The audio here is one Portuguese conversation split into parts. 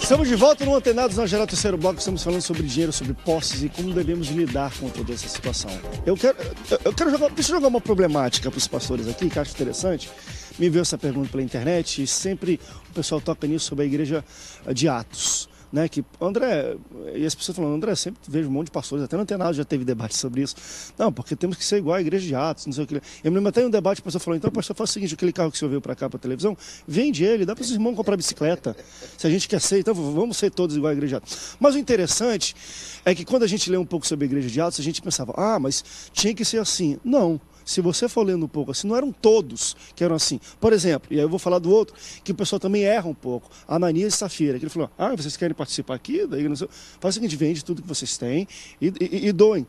Estamos de volta no Antenados na Geral Terceiro Bloco. Estamos falando sobre dinheiro, sobre posses e como devemos lidar com toda essa situação. Deixa eu jogar uma problemática para os pastores aqui, que eu acho interessante. Me enviou essa pergunta pela internet e sempre o pessoal toca nisso sobre a igreja de Atos. Né, que André, e as pessoas falando, André, sempre vejo um monte de pastores, até no Antenado já teve debate sobre isso. Não, porque temos que ser igual à igreja de Atos, não sei o que. Eu me lembro até um debate, o pastor falou, então, pastor, faz o seguinte, aquele carro que o senhor veio para cá, para a televisão, vende ele, dá para os irmãos comprar bicicleta. Se a gente quer ser, então vamos ser todos igual à igreja de Atos. Mas o interessante é que quando a gente lê um pouco sobre a igreja de Atos, a gente pensava, mas tinha que ser assim. Não. Se você for lendo um pouco assim, não eram todos que eram assim. Por exemplo, e aí eu vou falar do outro, que o pessoal também erra um pouco. Ananias e Safira, que ele falou, vocês querem participar aqui? Daí, não sei, faz o seguinte, vende tudo que vocês têm e doem.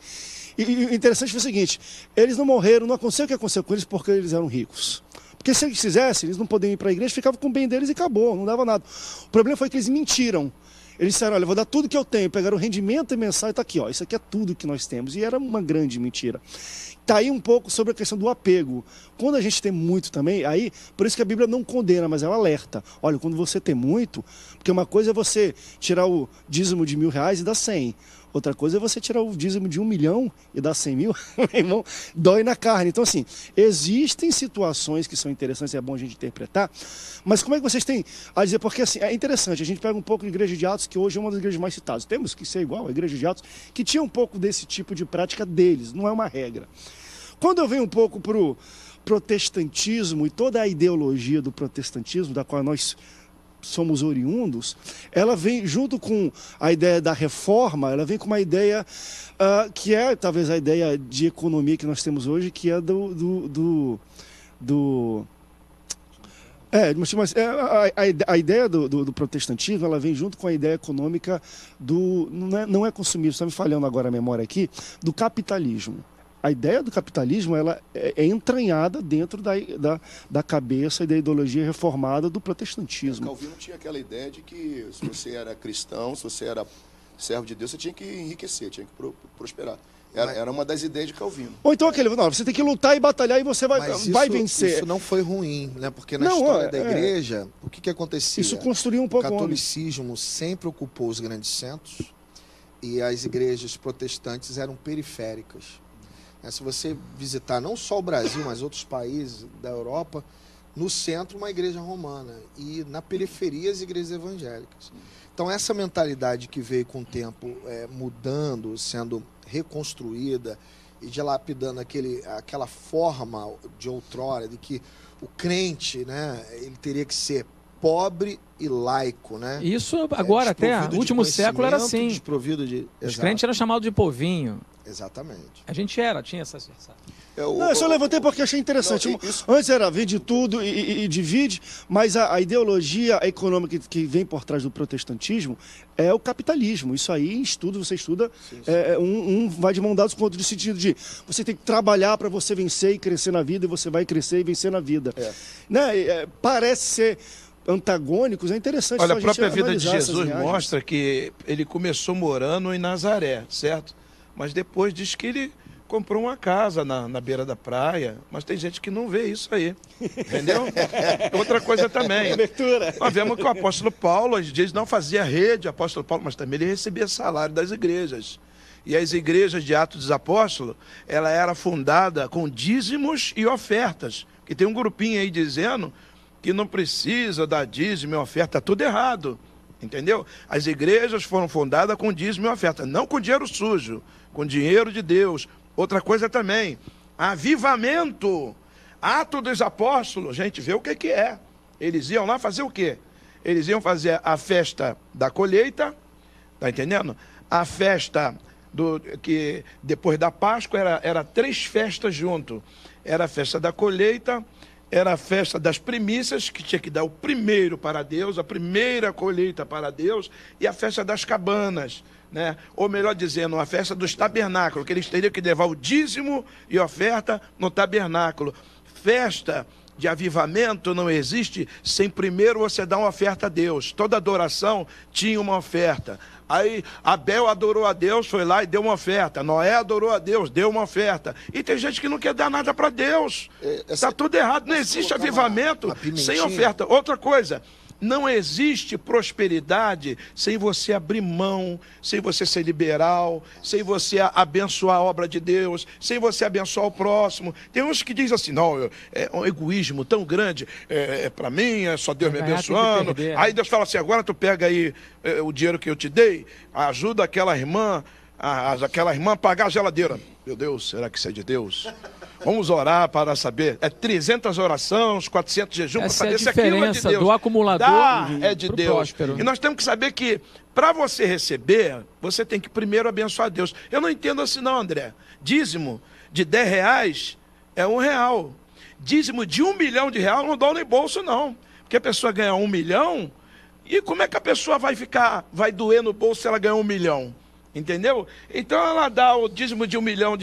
E o interessante foi o seguinte, eles não morreram, não aconteceu o que aconteceu com eles porque eles eram ricos. Porque se eles fizessem, eles não podiam ir para a igreja, ficavam com o bem deles e acabou, não dava nada. O problema foi que eles mentiram. Eles disseram, olha, eu vou dar tudo que eu tenho. Pegaram o rendimento mensal e está aqui, isso aqui é tudo que nós temos. E era uma grande mentira. Está aí um pouco sobre a questão do apego. Quando a gente tem muito também, aí, por isso que a Bíblia não condena, mas ela alerta. Olha, quando você tem muito, porque uma coisa é você tirar o dízimo de R$1.000 e dar 100. Outra coisa é você tirar o dízimo de 1 milhão e dar 100 mil, meu irmão, dói na carne. Então, assim, existem situações que são interessantes, é bom a gente interpretar, mas como é que vocês têm a dizer? Porque, assim, é interessante, a gente pega um pouco de igreja de Atos, que hoje é uma das igrejas mais citadas. Temos que ser igual a igreja de Atos, que tinha um pouco desse tipo de prática deles, não é uma regra. Quando eu venho um pouco para o protestantismo e toda a ideologia do protestantismo, da qual nós somos oriundos, ela vem junto com a ideia da reforma, ela vem com uma ideia que é talvez a ideia de economia que nós temos hoje, que é a ideia do protestantismo, ela vem junto com a ideia econômica não é consumismo, está me falhando agora a memória aqui, do capitalismo. A ideia do capitalismo ela é entranhada dentro da cabeça e da ideologia reformada do protestantismo. Calvino tinha aquela ideia de que se você era cristão, se você era servo de Deus, você tinha que enriquecer, tinha que prosperar. Era uma das ideias de Calvino. Ou então você tem que lutar e batalhar e você vai vencer. Isso não foi ruim, né? Porque na história da igreja, o que acontecia? Isso construiu um pouco o catolicismo sempre ocupou os grandes centros e as igrejas protestantes eram periféricas. Se você visitar não só o Brasil, mas outros países da Europa, no centro uma igreja romana e na periferia as igrejas evangélicas. Então essa mentalidade que veio com o tempo mudando, sendo reconstruída e dilapidando aquela forma de outrora, de que o crente, né, ele teria que ser pobre e laico, né? Isso agora até o último século era assim. Desprovido de... Os crentes eram chamados de povinho. Exatamente. A gente tinha essa... Eu só levantei porque achei interessante. Antes era vende tudo e divide, mas a ideologia econômica que vem por trás do protestantismo é o capitalismo. Isso aí em estudo, você estuda, um vai de mão dadas com o outro, no sentido de você tem que trabalhar para você vencer e crescer na vida, e você vai crescer e vencer na vida. Parece ser antagônicos, é interessante. Olha, a própria vida de Jesus mostra que ele começou morando em Nazaré, certo? Mas depois diz que ele comprou uma casa na beira da praia, mas tem gente que não vê isso aí, entendeu? Outra coisa também, nós vemos que o apóstolo Paulo, às vezes não fazia rede, apóstolo Paulo, mas também ele recebia salário das igrejas. E as igrejas de Atos dos Apóstolos, ela era fundada com dízimos e ofertas, que tem um grupinho aí dizendo que não precisa dar dízimo e oferta, tudo errado, entendeu? As igrejas foram fundadas com dízimo e oferta, não com dinheiro sujo, com dinheiro de Deus. Outra coisa também, avivamento, Atos dos Apóstolos, gente, vê o que é. Eles iam lá fazer o quê? Eles iam fazer a festa da colheita, tá entendendo? A festa que depois da Páscoa era 3 festas junto. Era a festa da colheita, era a festa das primícias, que tinha que dar o primeiro para Deus, a primeira colheita para Deus, e a festa das cabanas, né? Ou melhor dizendo, a festa dos tabernáculos, que eles teriam que levar o dízimo e oferta no tabernáculo. Festa de avivamento não existe sem primeiro você dar uma oferta a Deus. Toda adoração tinha uma oferta. Aí Abel adorou a Deus, foi lá e deu uma oferta. Noé adorou a Deus, deu uma oferta. E tem gente que não quer dar nada para Deus. Está tudo errado. Não existe avivamento sem oferta. Outra coisa, não existe prosperidade sem você abrir mão, sem você ser liberal, sem você abençoar a obra de Deus, sem você abençoar o próximo. Tem uns que dizem assim, não, é um egoísmo tão grande, para mim, é só Deus me abençoando. Aí Deus fala assim, agora tu pega aí o dinheiro que eu te dei, ajuda aquela irmã a pagar a geladeira. Meu Deus, será que isso é de Deus? Vamos orar para saber. 300 orações, 400 jejum para saber se aquilo é de Deus. Do acumulador é de Deus. Próspero. E nós temos que saber que para você receber, você tem que primeiro abençoar Deus. Eu não entendo assim não, André. Dízimo de R$10 é R$1. Dízimo de R$1 milhão não dá nem bolso não. Porque a pessoa ganha 1 milhão, e como é que a pessoa vai doer no bolso se ela ganhar 1 milhão? Entendeu? Então ela dá o dízimo de R$1 milhão,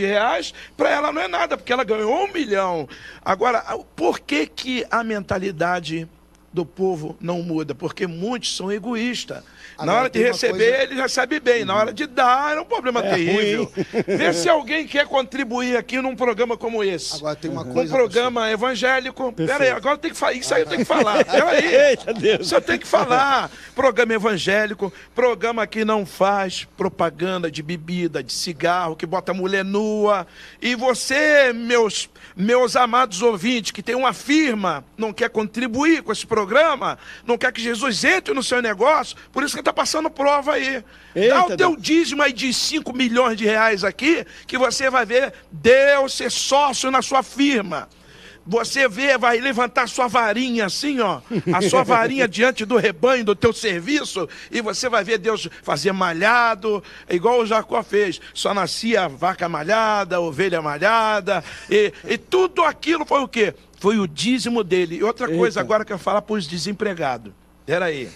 para ela não é nada, porque ela ganhou 1 milhão. Agora, por que a mentalidade do povo não muda? Porque muitos são egoístas. Na hora de receber, ele recebe bem. Na hora de dar, é um problema terrível. Vê se alguém quer contribuir aqui num programa como esse. Agora tem uma coisa, um programa evangélico. Peraí, agora tem que falar. Isso aí eu tenho que falar. Peraí. Isso eu tenho que falar. Programa evangélico, programa que não faz propaganda de bebida, de cigarro, que bota mulher nua. E você, meus amados ouvintes, que tem uma firma, não quer contribuir com esse programa, não quer que Jesus entre no seu negócio, por isso que está passando prova aí. Dá o teu dízimo aí de 5 milhões de reais aqui, que você vai ver Deus ser sócio na sua firma. Você vai levantar sua varinha assim, ó, a sua varinha diante do rebanho do teu serviço, e você vai ver Deus fazer malhado, igual o Jacó fez. Só nascia vaca malhada, ovelha malhada, e tudo aquilo foi o quê? Foi o dízimo dele. E outra coisa agora que eu falo para os desempregados. Peraí.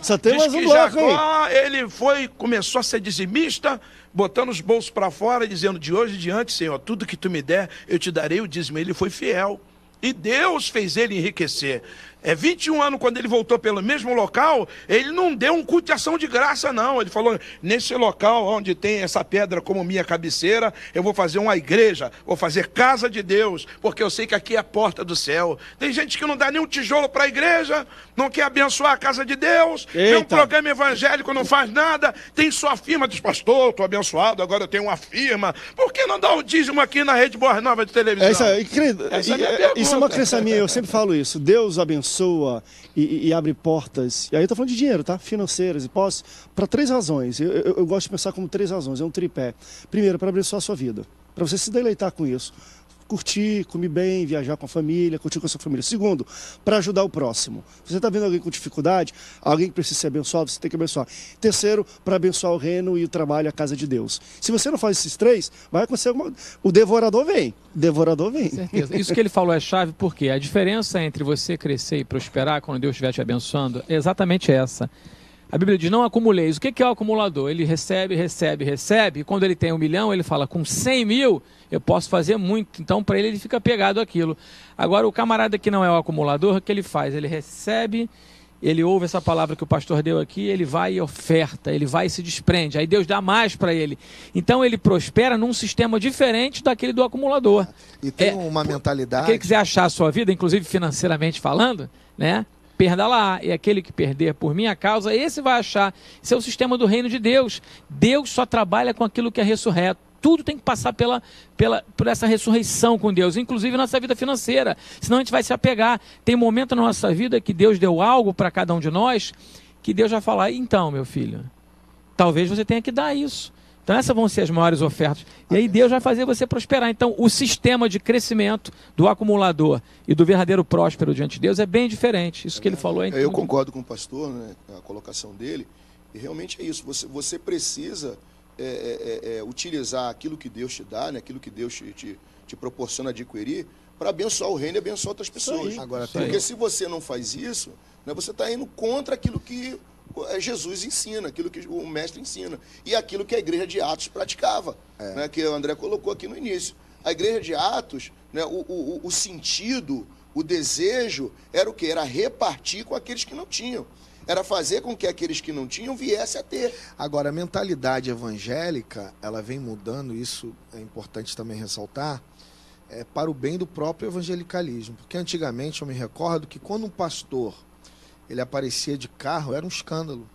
Só tem mais um bloco, Jacó, ele começou a ser dizimista, botando os bolsos para fora, dizendo, de hoje em diante, Senhor, tudo que tu me der, eu te darei o dízimo. Ele foi fiel. E Deus fez ele enriquecer. 21 anos, quando ele voltou pelo mesmo local, ele não deu um culto de ação de graça, não. Ele falou, nesse local onde tem essa pedra como minha cabeceira, eu vou fazer uma igreja, vou fazer casa de Deus, porque eu sei que aqui é a porta do céu. Tem gente que não dá nem um tijolo para a igreja, não quer abençoar a casa de Deus, tem um programa evangélico, não faz nada, tem sua firma, diz, pastor, estou abençoado, agora eu tenho uma firma. Por que não dá o dízimo aqui na Rede Boa Nova de televisão? Essa é a minha pergunta. Isso é uma crença minha, eu sempre falo isso. Deus abençoa e abre portas. E aí eu tô falando de dinheiro, tá? Financeiras e posses, para 3 razões. Eu gosto de pensar como 3 razões, é um tripé. Primeiro, para abençoar a sua vida, para você se deleitar com isso. Curtir, comer bem, viajar com a família, curtir com a sua família. Segundo, para ajudar o próximo. Você está vendo alguém com dificuldade, alguém que precisa ser abençoado, você tem que abençoar. Terceiro, para abençoar o reino e o trabalho, a casa de Deus. Se você não faz esses 3, vai acontecer o devorador vem. Devorador vem. Com certeza. Isso que ele falou é chave, porque a diferença entre você crescer e prosperar quando Deus estiver te abençoando é exatamente essa. A Bíblia diz, não acumuleis. O que é o acumulador? Ele recebe, e quando ele tem 1 milhão, ele fala, com 100 mil, eu posso fazer muito. Então, para ele fica pegado aquilo. Agora, o camarada que não é o acumulador, o que ele faz? Ele recebe, ele ouve essa palavra que o pastor deu aqui, ele vai e oferta, ele vai e se desprende. Aí Deus dá mais para ele. Então, ele prospera num sistema diferente daquele do acumulador. E tem uma mentalidade... Quem quiser achar a sua vida, inclusive financeiramente falando, né? Perda lá, e aquele que perder por minha causa, esse vai achar. Esse é o sistema do reino de Deus. Deus só trabalha com aquilo que é ressurreto. Tudo tem que passar por essa ressurreição com Deus, inclusive nossa vida financeira. Senão a gente vai se apegar. Tem momento na nossa vida que Deus deu algo para cada um de nós, que Deus vai falar, então, meu filho, talvez você tenha que dar isso. Então essas vão ser as maiores ofertas. E aí Deus vai fazer você prosperar. Então o sistema de crescimento do acumulador e do verdadeiro próspero diante de Deus é bem diferente. Isso que ele falou. Eu concordo com o pastor, né, a colocação dele. E realmente é isso. Você precisa utilizar aquilo que Deus te dá, né, aquilo que Deus te proporciona adquirir, para abençoar o reino e abençoar outras pessoas. Porque se você não faz isso, né, você está indo contra aquilo que Jesus ensina, aquilo que o mestre ensina. E aquilo que a igreja de Atos praticava, né, que o André colocou aqui no início. A igreja de Atos, né, o sentido, o desejo, era o quê? Era repartir com aqueles que não tinham. Era fazer com que aqueles que não tinham viessem a ter. Agora, a mentalidade evangélica, ela vem mudando, isso é importante também ressaltar, para o bem do próprio evangelicalismo. Porque antigamente eu me recordo que quando um pastor ele aparecia de carro, era um escândalo.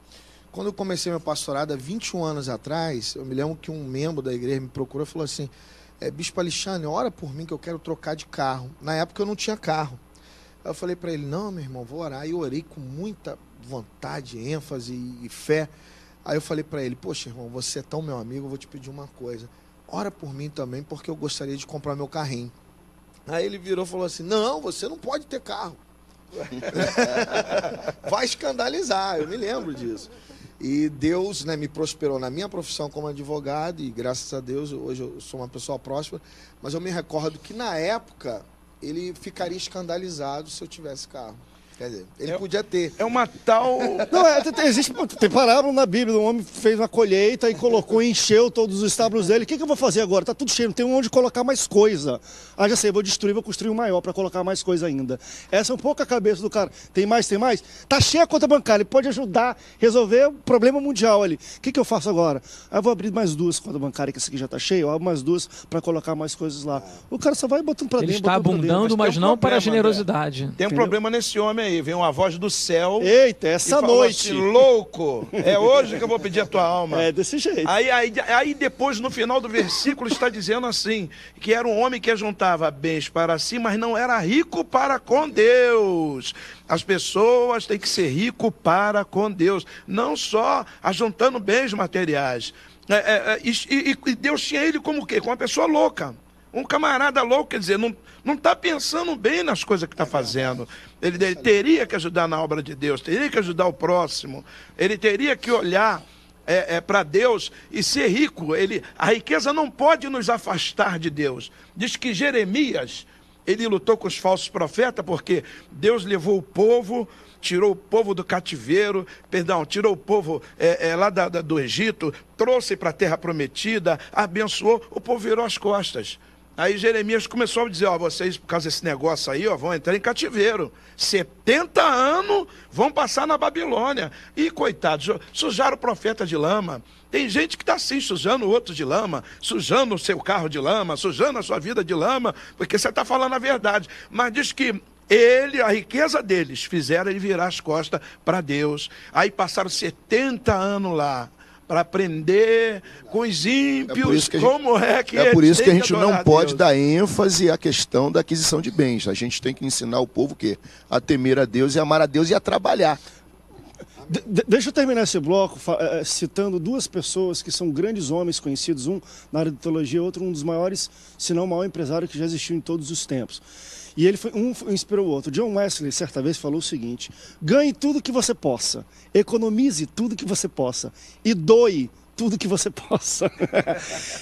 Quando eu comecei meu pastorado há 21 anos atrás, eu me lembro que um membro da igreja me procurou e falou assim, Bispo Alexandre, ora por mim que eu quero trocar de carro. Na época eu não tinha carro. Aí eu falei para ele, não, meu irmão, vou orar. E eu orei com muita vontade, ênfase e fé. Aí eu falei para ele, poxa, irmão, você é tão meu amigo, eu vou te pedir uma coisa. Ora por mim também, porque eu gostaria de comprar meu carrinho. Aí ele virou e falou assim, não, você não pode ter carro. Vai escandalizar, eu me lembro disso. E Deus, né, me prosperou na minha profissão como advogado e graças a Deus hoje eu sou uma pessoa próspera, mas eu me recordo que na época ele ficaria escandalizado se eu tivesse carro. Quer dizer, ele podia ter. É uma tal... Não, tem parábola na Bíblia, um homem fez uma colheita e colocou, encheu todos os estábulos dele. O que eu vou fazer agora? Tá tudo cheio, não tem onde colocar mais coisa. Ah, já sei, vou destruir, vou construir um maior para colocar mais coisa ainda. Essa é um pouco a cabeça do cara. Tem mais? Tá cheia a conta bancária, ele pode ajudar a resolver o problema mundial ali. O que eu faço agora? Ah, eu vou abrir mais 2 contas bancárias, que essa aqui já tá cheia, eu abro mais 2 para colocar mais coisas lá. O cara só vai botando para dentro. Ele está abundando, mas não para a generosidade. Tem um problema nesse homem aí, vem uma voz do céu. Eita, essa noite. Assim, louco, é hoje que eu vou pedir a tua alma. É desse jeito. Aí depois, no final do versículo, está dizendo assim, que era um homem que juntava bens para si, mas não era rico para com Deus. As pessoas têm que ser rico para com Deus, não só ajuntando bens materiais. E Deus tinha ele como o quê? Como uma pessoa louca. Um camarada louco, quer dizer, não está pensando bem nas coisas que está fazendo. Ele teria que ajudar na obra de Deus, teria que ajudar o próximo, ele teria que olhar para Deus e ser rico. A riqueza não pode nos afastar de Deus. Diz que Jeremias, ele lutou com os falsos profetas porque Deus levou o povo, tirou o povo do cativeiro, tirou o povo lá do Egito, trouxe para a terra prometida, abençoou, o povo virou as costas. Aí Jeremias começou a dizer, vocês, por causa desse negócio aí, vão entrar em cativeiro. 70 anos vão passar na Babilônia. E, coitados, sujaram o profeta de lama. Tem gente que está assim, sujando o outro de lama, sujando o seu carro de lama, sujando a sua vida de lama, porque você está falando a verdade. Mas diz que a riqueza deles, fizeram ele virar as costas para Deus. Aí passaram 70 anos lá, para aprender com os ímpios, É por isso que a gente não pode dar ênfase à questão da aquisição de bens. A gente tem que ensinar o povo o quê? A temer a Deus e amar a Deus e a trabalhar. Deixa eu terminar esse bloco citando 2 pessoas que são grandes homens conhecidos, um na área de teologia, outro um dos maiores, se não o maior empresário que já existiu em todos os tempos. E um inspirou o outro. John Wesley, certa vez, falou o seguinte: ganhe tudo que você possa, economize tudo que você possa e doe tudo que você possa.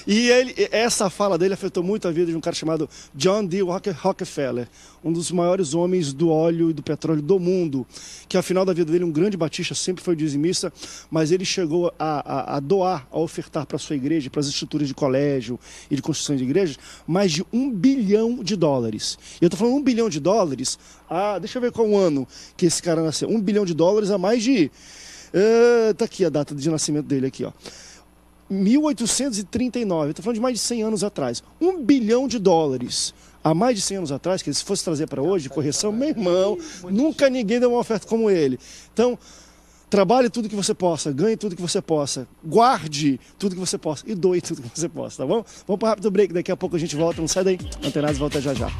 E essa fala dele afetou muito a vida de um cara chamado John D. Rockefeller, um dos maiores homens do óleo e do petróleo do mundo, que ao final da vida dele, um grande batista, sempre foi dizimista, mas ele chegou a doar, a ofertar para a sua igreja, para as estruturas de colégio e de construção de igrejas, mais de $1 bilhão. E eu estou falando $1 bilhão, deixa eu ver qual o ano que esse cara nasceu, $1 bilhão há mais de... Tá aqui a data de nascimento dele, aqui, ó. 1839, estou falando de mais de 100 anos atrás. $1 bilhão há mais de 100 anos atrás, que se fosse trazer para hoje, correção, meu irmão, nunca ninguém deu uma oferta como ele. Então, trabalhe tudo que você possa, ganhe tudo que você possa, guarde tudo que você possa e doe tudo que você possa, tá bom? Vamos para um rápido break, daqui a pouco a gente volta, não sai daí. Antenados volta já já.